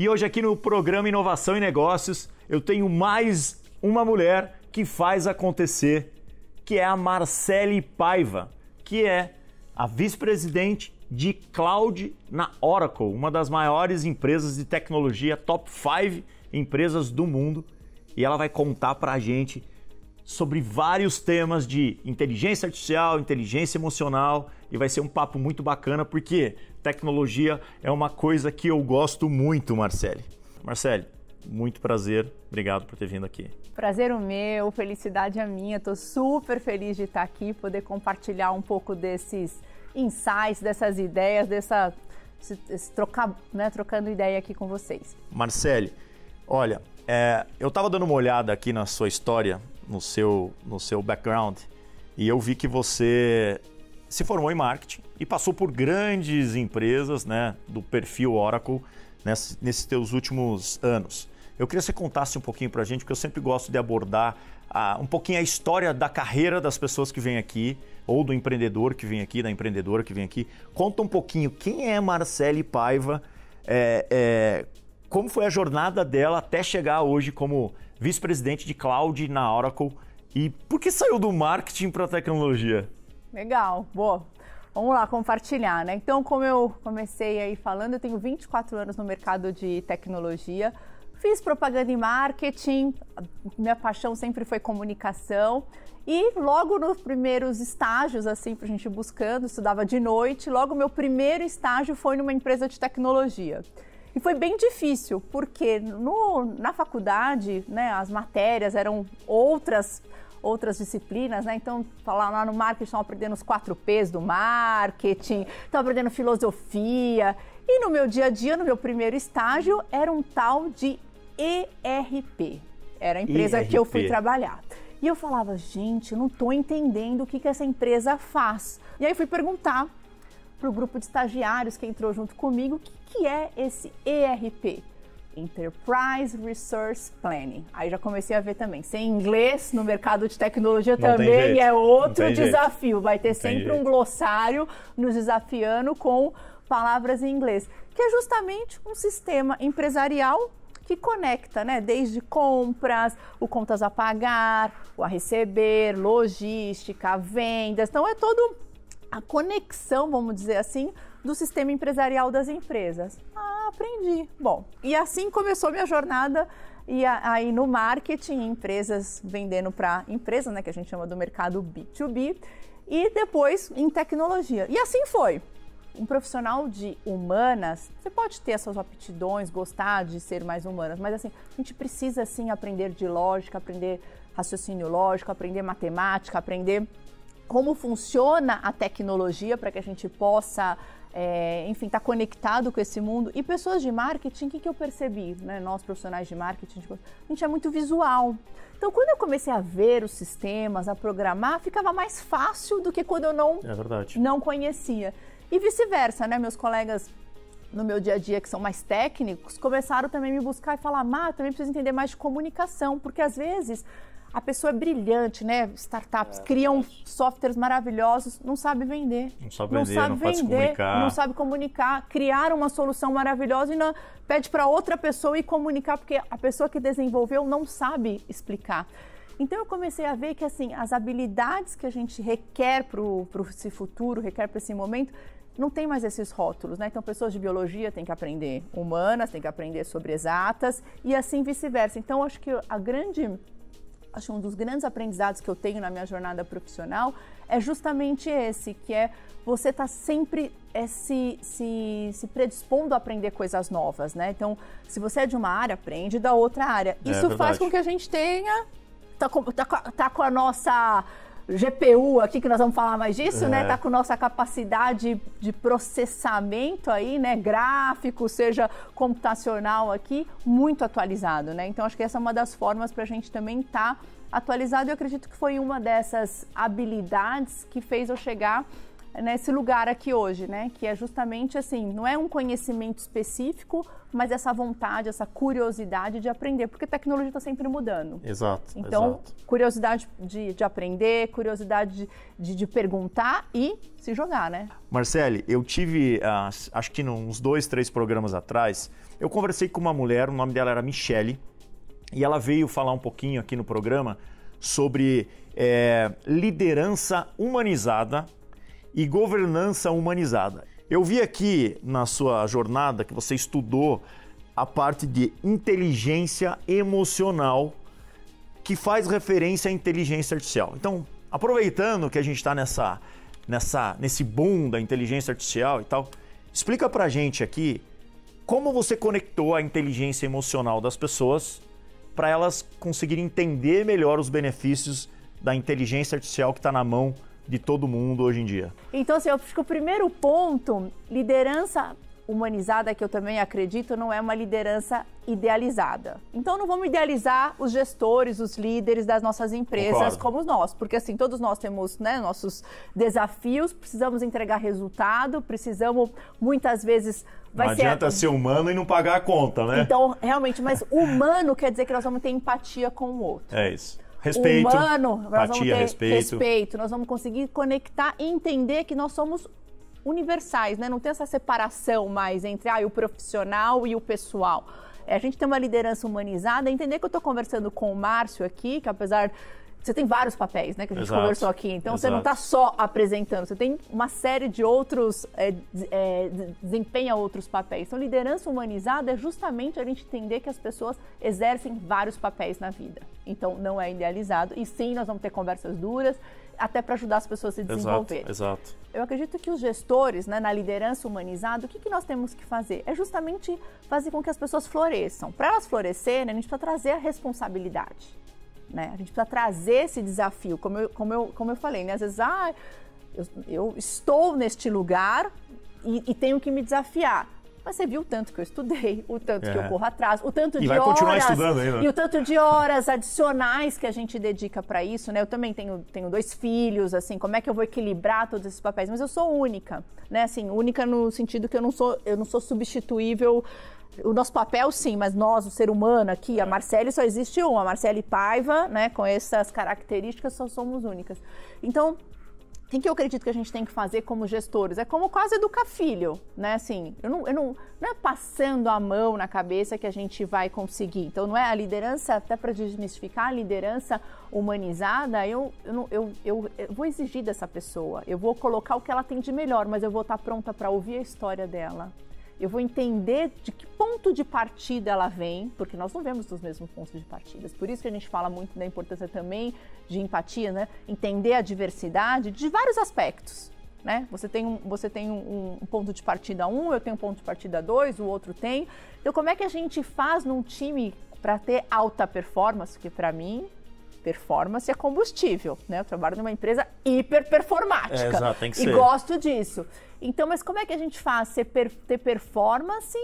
E hoje aqui no programa Inovação e Negócios, eu tenho mais uma mulher que faz acontecer, que é a Marcele Paiva, que é a vice-presidente de Cloud na Oracle, uma das maiores empresas de tecnologia, top 5 empresas do mundo. E ela vai contar pra gente sobre vários temas de inteligência artificial, inteligência emocional, e vai ser um papo muito bacana, porque tecnologia é uma coisa que eu gosto muito, Marcele. Marcele, muito prazer, obrigado por ter vindo aqui. Prazer o meu, felicidade a minha, estou super feliz de estar aqui, poder compartilhar um pouco desses insights, dessas ideias, trocando ideia aqui com vocês. Marcele, olha, eu estava dando uma olhada aqui na sua história, no seu background, e eu vi que você se formou em marketing e passou por grandes empresas, né, do perfil Oracle nesses teus últimos anos. Eu queria que você contasse um pouquinho para a gente, porque eu sempre gosto de abordar um pouquinho a história da carreira das pessoas que vêm aqui, ou do empreendedor que vem aqui, da empreendedora que vem aqui. Conta um pouquinho quem é Marcele Paiva, como foi a jornada dela até chegar hoje como vice-presidente de Cloud na Oracle e por que saiu do marketing para a tecnologia? Legal, boa. Vamos lá compartilhar, né? Então, como eu comecei aí falando, eu tenho 24 anos no mercado de tecnologia, fiz propaganda e marketing, minha paixão sempre foi comunicação e logo nos primeiros estágios, assim, pra gente buscando, estudava de noite, logo meu primeiro estágio foi numa empresa de tecnologia. E foi bem difícil, porque na faculdade, né, as matérias eram outras disciplinas, né? Então, lá no marketing, estão aprendendo os 4 P's do marketing, estão aprendendo filosofia. E no meu dia a dia, no meu primeiro estágio, era um tal de ERP. Era a empresa que eu fui trabalhar. E eu falava, gente, eu não estou entendendo o que essa empresa faz. E aí fui perguntar para o grupo de estagiários que entrou junto comigo o que é esse ERP. Enterprise Resource Planning. Aí já comecei a ver também. Sem inglês no mercado de tecnologia não também é outro desafio. Vai ter sempre um glossário nos desafiando com palavras em inglês. Que é justamente um sistema empresarial que conecta, né? Desde compras, o contas a pagar, o a receber, logística, vendas. Então é todo a conexão, vamos dizer assim, do sistema empresarial das empresas. Aprendi. Bom, e assim começou minha jornada e aí no marketing, empresas vendendo para empresas, né, que a gente chama do mercado B2B, e depois em tecnologia. E assim foi. Um profissional de humanas, você pode ter as suas aptidões, gostar de ser mais humanas, mas assim, a gente precisa sim aprender de lógica, aprender raciocínio lógico, aprender matemática, aprender como funciona a tecnologia para que a gente possa, enfim, estar conectado com esse mundo. E pessoas de marketing, o que eu percebi, né? Nós profissionais de marketing, a gente é muito visual. Então, quando eu comecei a ver os sistemas, a programar, ficava mais fácil do que quando eu não conhecia. E vice-versa, né? Meus colegas no meu dia a dia, que são mais técnicos, começaram também a me buscar e falar, também preciso entender mais de comunicação, porque às vezes a pessoa é brilhante, né? Startups criam softwares maravilhosos, não sabe vender. Não sabe comunicar. Criaram uma solução maravilhosa e pede para outra pessoa ir comunicar, porque a pessoa que desenvolveu não sabe explicar. Então eu comecei a ver que assim, as habilidades que a gente requer para esse futuro, requer para esse momento, não tem mais esses rótulos, né? Então pessoas de biologia têm que aprender humanas, têm que aprender sobre exatas e assim vice-versa. Então acho que um dos grandes aprendizados que eu tenho na minha jornada profissional é justamente esse, que é você estar sempre se predispondo a aprender coisas novas, né? Então, se você é de uma área, aprende da outra área. Isso faz com que a gente tenha, tá com a nossa GPU aqui, que nós vamos falar mais disso, né? Tá com nossa capacidade de processamento aí, né? Gráfico, seja computacional aqui, muito atualizado, né? Então, acho que essa é uma das formas para a gente também estar atualizado. Eu acredito que foi uma dessas habilidades que fez eu chegar nesse lugar aqui hoje, né? Que é justamente assim, não é um conhecimento específico, mas essa vontade, essa curiosidade de aprender, porque a tecnologia está sempre mudando. Exato. Então, curiosidade de aprender, curiosidade de perguntar e se jogar, né? Marcele, eu tive, acho que uns 2, 3 programas atrás, eu conversei com uma mulher, o nome dela era Michele, e ela veio falar um pouquinho aqui no programa sobre liderança humanizada e governança humanizada. Eu vi aqui na sua jornada que você estudou a parte de inteligência emocional, que faz referência à inteligência artificial. Então, aproveitando que a gente está nesse boom da inteligência artificial e tal, explica pra gente aqui como você conectou a inteligência emocional das pessoas para elas conseguirem entender melhor os benefícios da inteligência artificial que está na mão de todo mundo hoje em dia. Então, assim, eu acho que o primeiro ponto, liderança humanizada, que eu também acredito, não é uma liderança idealizada. Então, não vamos idealizar os gestores, os líderes das nossas empresas como nós, porque assim, todos nós temos, né, nossos desafios, precisamos entregar resultado, precisamos, muitas vezes... Não adianta ser humano e não pagar a conta, né? Então, realmente, mas humano quer dizer que nós vamos ter empatia com o outro. É isso. Respeito, humano, nós vamos ter respeito, nós vamos conseguir conectar e entender que nós somos universais, né? Não tem essa separação mais entre o profissional e o pessoal. A gente tem uma liderança humanizada, entender que eu estou conversando com o Márcio aqui, que apesar... Você tem vários papéis, né, que a gente conversou aqui. Então, você não está só apresentando, você tem uma série de outros, desempenha outros papéis. Então, liderança humanizada é justamente a gente entender que as pessoas exercem vários papéis na vida. Então, não é idealizado. E sim, nós vamos ter conversas duras, até para ajudar as pessoas a se desenvolverem. Exato. Eu acredito que os gestores, né, na liderança humanizada, o que nós temos que fazer? É justamente fazer com que as pessoas floresçam. Para elas florescerem, a gente precisa trazer a responsabilidade. Né? A gente precisa trazer esse desafio, como eu falei, né? Às vezes, eu estou neste lugar e tenho que me desafiar. Mas você viu o tanto que eu estudei, o tanto que eu corro atrás, o tanto de horas... E vai continuar estudando ainda. E o tanto de horas adicionais que a gente dedica para isso, né? Eu também tenho 2 filhos, assim, como é que eu vou equilibrar todos esses papéis? Mas eu sou única, né? Assim, única no sentido que eu não sou substituível. O nosso papel, sim, mas nós, o ser humano aqui, a Marcele só existe uma, a Marcele Paiva, né, com essas características, só somos únicas. Então, o que eu acredito que a gente tem que fazer como gestores? É como quase educar filho, né, assim, não é passando a mão na cabeça que a gente vai conseguir. Então, não é a liderança, até para desmistificar, a liderança humanizada, eu vou exigir dessa pessoa, eu vou colocar o que ela tem de melhor, mas eu vou estar pronta para ouvir a história dela. Eu vou entender de que ponto de partida ela vem, porque nós não vemos dos mesmos pontos de partida. Por isso que a gente fala muito da importância também de empatia, né? Entender a diversidade de vários aspectos, né? Você tem um ponto de partida 1, eu tenho um ponto de partida 2, o outro tem. Então, como é que a gente faz num time para ter alta performance? Porque, para mim, performance é combustível, né? Eu trabalho numa empresa hiperperformática. Exato, tem que ser. E gosto disso. Então, mas como é que a gente faz ter performance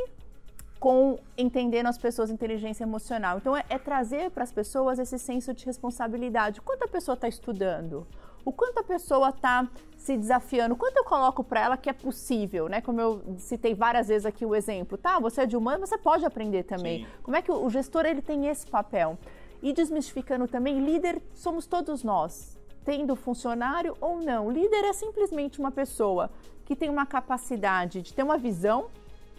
com entendendo as pessoas inteligência emocional? Então, é trazer para as pessoas esse senso de responsabilidade. O quanto a pessoa está estudando? O quanto a pessoa está se desafiando? O quanto eu coloco para ela que é possível, né? Como eu citei várias vezes aqui o exemplo. Tá, você é de humano, mas você pode aprender também. Sim. Como é que o gestor ele tem esse papel? E desmistificando também, líder somos todos nós, tendo funcionário ou não. Líder é simplesmente uma pessoa que tem uma capacidade de ter uma visão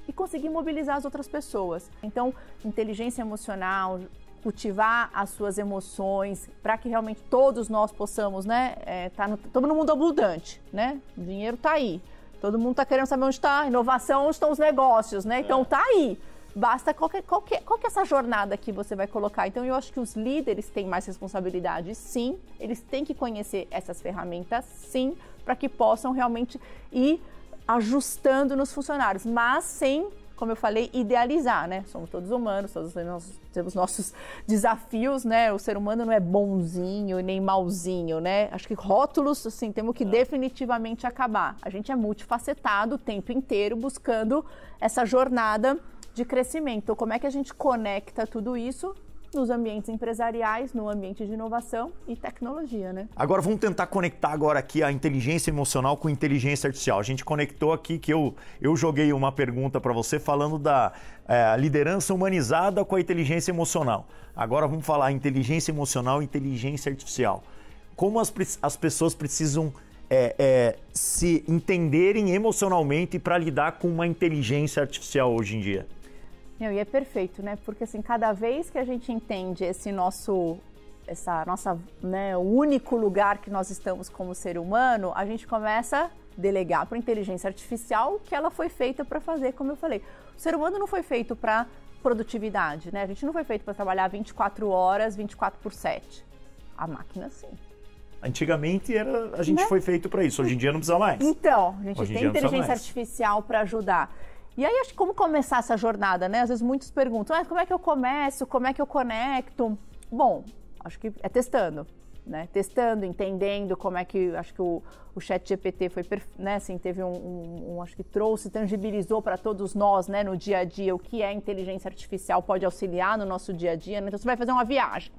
e conseguir mobilizar as outras pessoas. Então, inteligência emocional, cultivar as suas emoções, para que realmente todos nós possamos, né, estamos no mundo abundante, né? O dinheiro está aí, todo mundo está querendo saber onde está a inovação, onde estão os negócios, né? Então, está aí. Basta qual que é essa jornada que você vai colocar. Então, eu acho que os líderes têm mais responsabilidade, sim. Eles têm que conhecer essas ferramentas, sim, para que possam realmente ir ajustando nos funcionários, mas sem, como eu falei, idealizar, né? Somos todos humanos, todos temos nossos desafios, né? O ser humano não é bonzinho nem malzinho, né? Acho que rótulos, assim, temos que definitivamente acabar. A gente é multifacetado o tempo inteiro buscando essa jornada de crescimento. Então, como é que a gente conecta tudo isso nos ambientes empresariais, no ambiente de inovação e tecnologia, né? Agora vamos tentar conectar agora aqui a inteligência emocional com inteligência artificial. A gente conectou aqui que eu joguei uma pergunta para você falando da liderança humanizada com a inteligência emocional. Agora vamos falar inteligência emocional e inteligência artificial. Como as pessoas precisam se entenderem emocionalmente para lidar com uma inteligência artificial hoje em dia? E é perfeito, né? Porque assim, cada vez que a gente entende essa nossa, né, o único lugar que nós estamos como ser humano, a gente começa a delegar para a inteligência artificial que ela foi feita para fazer, como eu falei. O ser humano não foi feito para produtividade, né? A gente não foi feito para trabalhar 24 horas, 24/7. A máquina, sim. Antigamente a gente foi feito para isso, hoje em dia não precisa mais. Então, a gente tem inteligência artificial para ajudar. E aí, acho que como começar essa jornada, né? Às vezes muitos perguntam, como é que eu começo, como é que eu conecto? Bom, acho que é testando, né? Testando, entendendo como é que, acho que o ChatGPT foi, né? Assim, teve acho que trouxe, tangibilizou para todos nós, né? No dia a dia, o que é inteligência artificial pode auxiliar no nosso dia a dia, né? Então, você vai fazer uma viagem.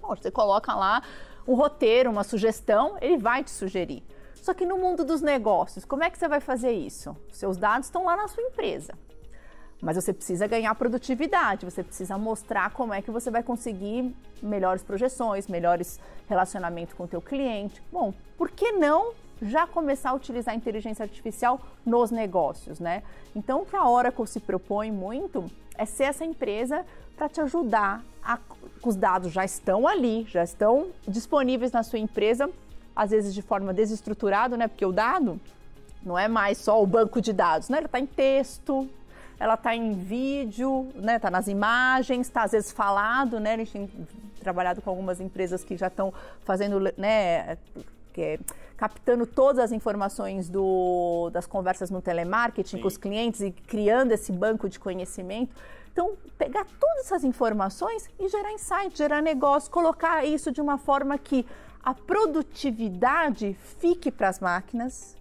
Bom, você coloca lá um roteiro, uma sugestão, ele vai te sugerir. Só que no mundo dos negócios, como é que você vai fazer isso? Os seus dados estão lá na sua empresa. Mas você precisa ganhar produtividade, você precisa mostrar como é que você vai conseguir melhores projeções, melhores relacionamentos com o teu cliente. Bom, por que não já começar a utilizar a inteligência artificial nos negócios, né? Então, o que a Oracle se propõe muito é ser essa empresa para te ajudar. Os dados já estão ali, já estão disponíveis na sua empresa, às vezes de forma desestruturada, né? Porque o dado não é mais só o banco de dados, né? Ele está em texto, ela está em vídeo, né? Está nas imagens, está às vezes falado, né? A gente tem trabalhado com algumas empresas que já estão fazendo, né? Captando todas as informações das conversas no telemarketing com os clientes e criando esse banco de conhecimento. Então, pegar todas essas informações e gerar insight, gerar negócio, colocar isso de uma forma que a produtividade fique para as máquinas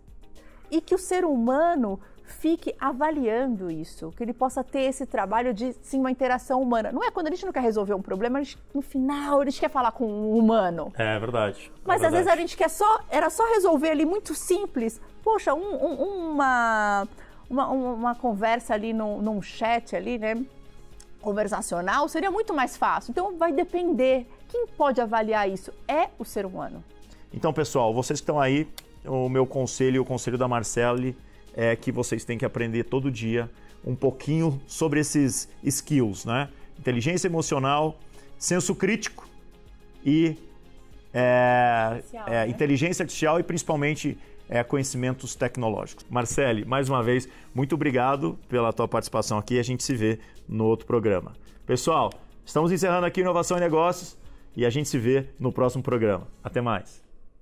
e que o ser humano fique avaliando isso, que ele possa ter esse trabalho de, sim, uma interação humana. Não é quando a gente não quer resolver um problema, no final a gente quer falar com um humano. É verdade. Mas às vezes a gente quer era só resolver ali muito simples. Poxa, uma conversa ali num chat ali, né? Conversacional, seria muito mais fácil. Então vai depender. Quem pode avaliar isso é o ser humano. Então, pessoal, vocês que estão aí, o meu conselho e o conselho da Marcele é que vocês têm que aprender todo dia um pouquinho sobre esses skills, né? Inteligência emocional, senso crítico e inteligência artificial e principalmente conhecimentos tecnológicos. Marcele, mais uma vez, muito obrigado pela tua participação aqui. A gente se vê no outro programa. Pessoal, estamos encerrando aqui Inovação e Negócios e a gente se vê no próximo programa. Até mais.